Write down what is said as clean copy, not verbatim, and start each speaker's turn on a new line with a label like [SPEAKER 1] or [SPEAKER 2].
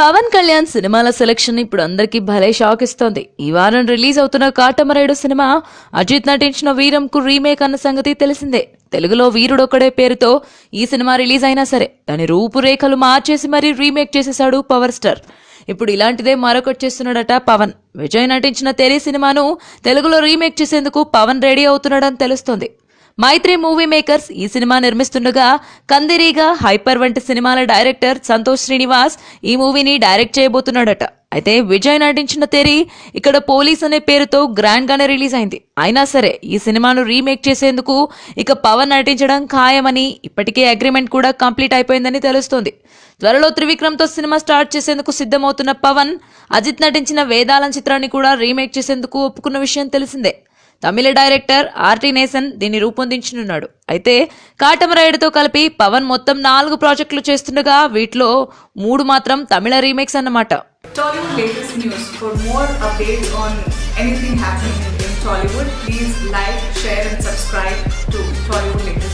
[SPEAKER 1] పవన్ కళ్యాణ్ సినిమాల సెలక్షన్ ఇప్పుడు అందరికీ భలే షాక్ ఇస్తోంది. ఈ వారం రిలీజ్ అవుతున్న కాటమరాయుడు సినిమా అజిత్ నటించిన వీరంకు రీమేక్ అన్న సంగతి తెలిసిందే. తెలుగులో వీరుడొక్కడే పేరుతో ఈ సినిమా రిలీజ్ అయినా సరే దాని రూపురేఖలు మార్చేసి మరీ రీమేక్ చేసేశాడు పవర్ స్టార్. ఇప్పుడు ఇలాంటిదే మరొకటి చేస్తున్నాడట పవన్. విజయ్ నటించిన తెరీ సినిమాను తెలుగులో రీమేక్ చేసేందుకు పవన్ రెడీ అవుతున్నాడని తెలుస్తోంది. మైత్రి మూవీ మేకర్స్ ఈ సినిమా నిర్మిస్తుండగా కందిరీగా, హైపర్ వంటి సినిమాల డైరెక్టర్ సంతోష్ శ్రీనివాస్ ఈ మూవీని డైరెక్ట్ చేయబోతున్నాడట. అయితే విజయ్ నటించిన తెరీ ఇక్కడ పోలీస్ అనే పేరుతో గ్రాండ్ గానే రిలీజ్ అయింది. అయినా సరే ఈ సినిమాను రీమేక్ చేసేందుకు ఇక పవన్ నటించడం ఖాయమని, ఇప్పటికే అగ్రిమెంట్ కూడా కంప్లీట్ అయిపోయిందని తెలుస్తోంది. త్వరలో త్రివిక్రమ్ తో సినిమా స్టార్ట్ చేసేందుకు సిద్ధమవుతున్న పవన్ అజిత్ నటించిన వేదాలం చిత్రాన్ని కూడా రీమేక్ చేసేందుకు ఒప్పుకున్న విషయం తెలిసిందే. తమిళ డైరెక్టర్ ఆర్టీ నేసన్ దీన్ని రూపొందించనున్నాడు. అయితే కాటమరాయుడుతో కలిపి పవన్ మొత్తం 4 ప్రాజెక్టులు చేస్తుండగా వీటిలో 3 మాత్రం తమిళ రీమేక్స్ అన్నమాట.
[SPEAKER 2] Tollywood latest news. For more updates on anything happening in Tollywood, please like, share and subscribe to Tollywood latest.